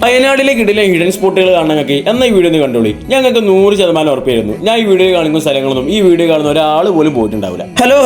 വയനാട്ടിലെ കിടിലെ ഹിഡൻ സ്പോട്ടുകൾ കാണണമെങ്കിൽ എന്ന ഈ വീഡിയോ കണ്ടോളി. ഞങ്ങൾക്ക് 100% ഉറപ്പായിരുന്നു ഞാൻ ഈ വീഡിയോ കാണിക്കുന്ന സ്ഥലങ്ങളൊന്നും ഈ വീഡിയോ കാണുന്ന ഒരാൾ പോലും പോയിട്ടുണ്ടാവില്ല. ഹലോ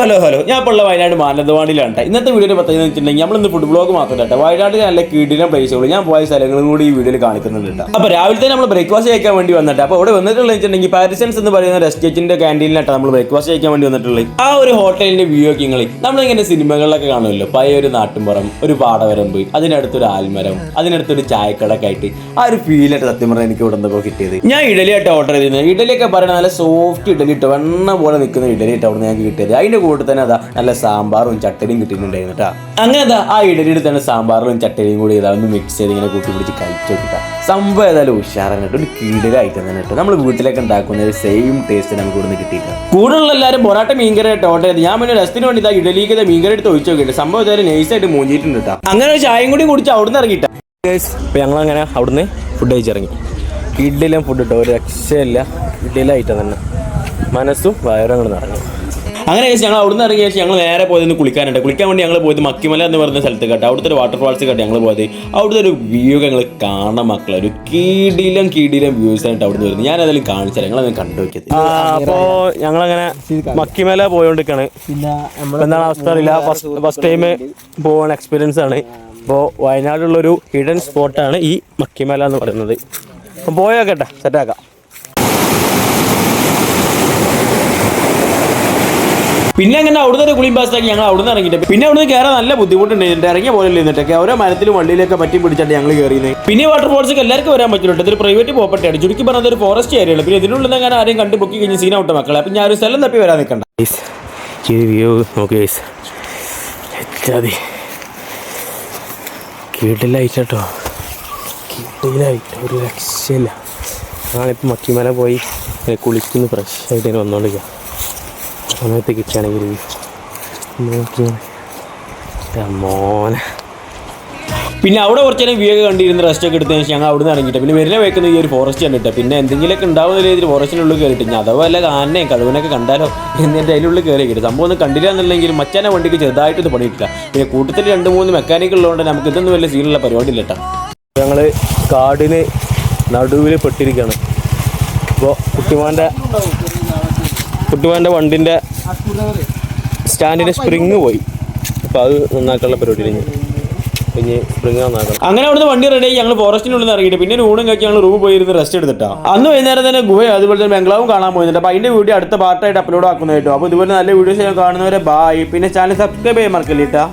ഞാൻ ഇപ്പോൾ ഉള്ള വയനാട് മാനന്തവാടിയിലാണ്. ഇന്നത്തെ വീഡിയോ പറ്റുന്ന വെച്ചിട്ടുണ്ടെങ്കിൽ നമ്മളിന്ന് ഫുഡ് ബ്ലോഗ് മാത്രമല്ല വയനാട്ടിലെ നല്ല കിടിലം പ്ലേസുകൾ ഞാൻ പോയ സ്ഥലങ്ങളും കൂടി ഈ വീഡിയോയിൽ കാണിക്കുന്നുണ്ട്. അപ്പോൾ രാവിലെ തന്നെ നമ്മൾ ബ്രേക്ക്ഫാസ്റ്റ് കഴിക്കാൻ വേണ്ടി വന്നിട്ട് അപ്പോൾ ഇവിടെ വന്നിട്ടുള്ളത് വെച്ചിട്ടുണ്ടെങ്കിൽ പാരിസൺസ് എന്ന് പറയുന്ന റെസ്റ്റോറന്റിന്റെ ക്യാൻറ്റീനിലായിട്ട് നമ്മൾ ബ്രേക്ക്ഫാസ്റ്റ് കഴിക്കാൻ വേണ്ടി വന്നിട്ടുള്ളത്. ആ ഒരു ഹോട്ടലിന്റെ വ്യൂ ഒക്കെ നമ്മളിങ്ങനെ സിനിമകളിലൊക്കെ കാണുമല്ലോ, പഴയ ഒരു നാട്ടുമ്പുറം, ഒരു പാടവരമ്പ്, അതിനടുത്തൊരു ആൽമരം, അതിനടുത്തൊരു ചായക്കട ആയിട്ട് ആ ഒരു ഫീലായിട്ട് സത്യം പറഞ്ഞാൽ എനിക്ക് ഇവിടെ നിന്നപ്പോൾ കിട്ടിയത്. ഞാൻ ഇഡലിയായിട്ട് ഓർഡർ ചെയ്തിരുന്നത്. ഇഡലിയൊക്കെ പറയുന്നത് നല്ല സോഫ്റ്റ് ഇഡലി ഇട്ടോ വെണ്ണ പോലെ നിൽക്കുന്ന ഇഡലിയിട്ട് അവിടെ നിന്ന് ഞങ്ങൾക്ക് കിട്ടിയത്. അതിന്റെ കൂടെ തന്നെ അതാ നല്ല സാമ്പാറും ചട്ടരിയും കിട്ടിയിട്ടുണ്ടായിരുന്നു കേട്ടോ. അങ്ങനെ ആ ഇഡലിയുടെ തന്നെ സാമ്പാറും ചട്ടരിയും കൂടി ഒന്ന് മിക്സ് ചെയ്ത് ഇങ്ങനെ കൂട്ടി പിടിച്ച് കഴിച്ചു നോക്കിട്ടാ. സംഭവം ഏതായാലും ഉഷാറായിട്ട് ഒരു കീടലായിട്ട് തന്നെ കേട്ടോ. നമ്മൾ വീട്ടിലേക്ക് ഉണ്ടാക്കുന്ന സെയിം ടേസ്റ്റ് നമുക്ക് ഇവിടെ നിന്ന് കിട്ടിയില്ല. കൂടുതലുള്ള എല്ലാവരും പൊറാട്ട മീൻകറിയായിട്ട് ഓർഡർ ചെയ്ത് ഞാൻ പിന്നെ രസത്തിന് വേണ്ടി ഇഡലിക്ക് ഇഡലിക്ക് എടുത്ത് ഒഴിച്ചു നോക്കിയിട്ട് സംഭവം ഏതായാലും നൈസായിട്ട് മൂഞ്ചിയിട്ടുണ്ട് കേട്ടോ. അങ്ങനെ ഒരു ചായയും കൂടി കുടിച്ച് അവിടെ നിന്ന് ഇറങ്ങിയിട്ടാ. അപ്പോൾ ഞങ്ങളങ്ങനെ അവിടുന്ന് ഫുഡ് കഴിച്ചിറങ്ങി. ഇഡ്ഡലിയും ഫുഡ് ഇട്ടോ, ഒരു രക്ഷയില്ല. ഇഡ്ഡലിയായിട്ട് തന്നെ മനസ്സും വയറും അങ്ങോട്ട് നിറഞ്ഞു. അങ്ങനെ ഞങ്ങൾ അവിടുന്ന് ഇറങ്ങിയ ശേഷം ഞങ്ങൾ നേരെ പോയത് കുളിക്കാനുണ്ട്. കുളിക്കാൻ വേണ്ടി ഞങ്ങൾ പോയത് മക്കിമല എന്ന് പറയുന്ന സ്ഥലത്ത് കേട്ടോ. അവിടുത്തെ ഒരു വാട്ടർഫാൾസ് കേട്ടോ ഞങ്ങൾ പോയത്. അവിടുത്തെ ഒരു വ്യൂ ഞങ്ങൾ കാണാൻ മക്കളെ ഒരു കീടിലും വ്യൂസ് ആയിട്ട് അവിടുന്ന് വരുന്നത്. ഞാൻ അതിൽ കാണിച്ചാൽ ഞങ്ങളത് കണ്ടു നോക്കിയത്. അപ്പോൾ ഞങ്ങളങ്ങനെ മക്കിമല പോയോണ്ടിരിക്കാണ്. എന്താണ് അവസ്ഥ അറിയില്ല, ഫസ്റ്റ് ടൈം പോകാൻ എക്സ്പീരിയൻസ് ആണ്. അപ്പോൾ വയനാട്ടിലുള്ളൊരു ഹിഡൻ സ്പോട്ടാണ് ഈ മക്കിമല എന്ന് പറയുന്നത്. അപ്പം പോയോക്കട്ടെ, സെറ്റാക്കാം. പിന്നെ അങ്ങനെ അവിടുന്ന് ഒരു കുളിയും പാസ്സാക്കി ഞങ്ങൾ അവിടുന്ന് ഇറങ്ങിയിട്ട് പിന്നെ അവിടുന്ന് കയറാൻ നല്ല ബുദ്ധിമുട്ടുണ്ടായിരുന്നു. ഇറങ്ങിയ പോലെ ഇരുന്നിട്ടൊക്കെ ഓരോ മരത്തിലും വണ്ടിയിലൊക്കെ പറ്റി പിടിച്ചിട്ട് ഞങ്ങൾ കയറിയത്. പിന്നെ വാട്ടർഫോൾസ് എല്ലാവർക്കും വരാൻ പറ്റില്ല. ഇതൊരു പ്രൈവറ്റ് പ്രോപ്പർട്ടിയാണ്. ചുരുക്കി പറഞ്ഞത് ഒരു ഫോറസ്റ്റ് ഏരിയയാണ്. പിന്നെ ഇതിനുള്ളിൽ അങ്ങനെ ആരെയും കണ്ടു പൊക്കി കഴിഞ്ഞ് സീൻ ഔട്ട് മക്കളെ. അപ്പം ഞാൻ ഒരു സ്ഥലം തപ്പി വരാൻ നിൽക്കണ്ട. വ്യൂ നോക്കി കിടിലായിട്ടോ, കിടിലായിട്ട് ഒരു രക്ഷയില്ല. ഞാനിപ്പോൾ മക്കിമല പോയി കുളിക്കുന്നു, ഫ്രഷ് ആയിട്ട് വന്നുകൊണ്ടിരിക്കുക. സമയത്ത് കിട്ടുകയാണെങ്കിൽ മോനെ. പിന്നെ അവിടെ കുറച്ച് നേരം വ്യൂ ഒക്കെ കണ്ടിരുന്ന റെസ്റ്റ് ഒക്കെ എടുത്തതിന് ശേഷം ഞങ്ങൾ അവിടെ നിന്ന് ഇറങ്ങിയിട്ട് പിന്നെ വരുന്ന വെക്കുന്ന ഈ ഒരു ഫോറസ്റ്റ് കണ്ടിട്ട് പിന്നെ എന്തെങ്കിലുമൊക്കെ ഉണ്ടാവുന്ന രീതിയിൽ ഫോറസ്റ്റിനുള്ളിൽ കയറിയിട്ട് ഞാൻ അഥവാ വല്ല ആനയും കഴുവനൊക്കെ കണ്ടാലോ എന്നിട്ട് അതിനുള്ളിൽ കയറി കിട്ടും. സംഭവം ഒന്നും കണ്ടില്ല എന്നുണ്ടെങ്കിൽ മച്ചാനെ വണ്ടിക്ക് ചെറുതായിട്ടൊന്നും പണിയിട്ടില്ല. പിന്നെ കൂട്ടത്തിൽ 2-3 മെക്കാനിക് ഉള്ളതുകൊണ്ട് നമുക്ക് ഇതൊന്നും വലിയ സീനുള്ള പരിപാടി ഇല്ല കേട്ടോ. ഞങ്ങൾ കാടിന് നടുവിൽ പെട്ടിരിക്കുകയാണ്. അപ്പോൾ കുട്ടിമാൻ്റെ വണ്ടിൻ്റെ സ്റ്റാൻഡിൻ്റെ സ്പ്രിങ് പോയി. അപ്പോൾ അത് നന്നാക്കാനുള്ള പരിപാടി പിന്നെ സ്പ്രിങ് നന്നാക്കണം. അങ്ങനെ അവിടുന്ന് വണ്ടി റെഡിയായി ഞങ്ങൾ ഫോറസ്റ്റിനുള്ളിൽ നിന്ന് ഇറങ്ങിയിട്ട് പിന്നെ ഊണും കഴിച്ച് ഞങ്ങൾ റൂമിൽ പോയിരുന്ന് റെസ്റ്റ് എടുത്തിട്ടാ. അന്ന് വൈകുന്നേരം തന്നെ ഗുഹ അതുപോലെ തന്നെ ബംഗ്ലാവും കാണാൻ പോയിട്ടുണ്ട്. അപ്പോൾ അതിൻ്റെ വീഡിയോ അടുത്ത പാർട്ടായിട്ട് അപ്ലോഡ് ആക്കുന്നതായിട്ടോ. അപ്പോൾ ഇതുപോലെ നല്ല വീഡിയോസ് കാണുന്നവരെ ബായ്. പിന്നെ ചാനൽ സബ്സ്ക്രൈബ് ചെയ്യാൻ മറക്കല്ലേട്ടാ.